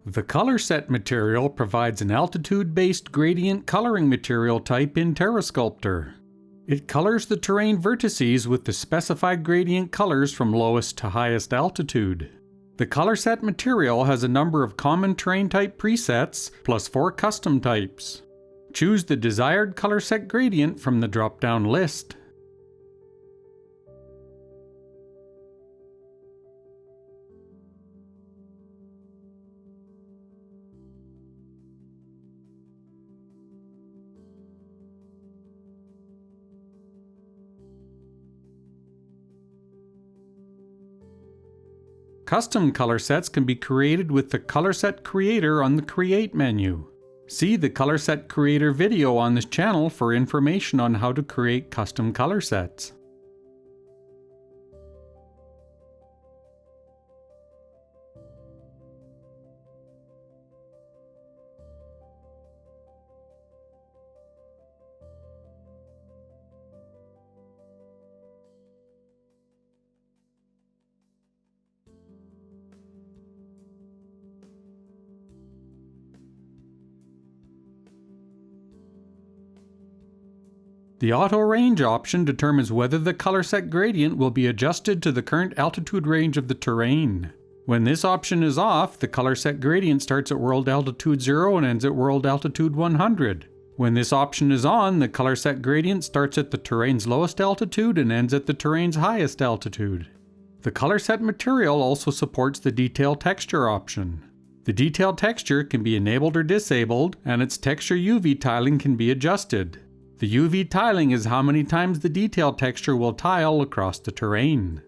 The Colorset material provides an altitude-based gradient coloring material type in TerreSculptor. It colors the terrain vertices with the specified gradient colors from lowest to highest altitude. The Colorset material has a number of common terrain type presets, plus 4 custom types. Choose the desired Colorset gradient from the drop-down list. Custom color sets can be created with the Colorset Creator on the Create menu. See the Colorset Creator video on this channel for information on how to create custom color sets. The Auto Range option determines whether the color set gradient will be adjusted to the current altitude range of the terrain. When this option is off, the color set gradient starts at world altitude 0 and ends at world altitude 100. When this option is on, the color set gradient starts at the terrain's lowest altitude and ends at the terrain's highest altitude. The color set material also supports the Detail Texture option. The Detail Texture can be enabled or disabled, and its texture UV tiling can be adjusted. The UV tiling is how many times the detail texture will tile across the terrain.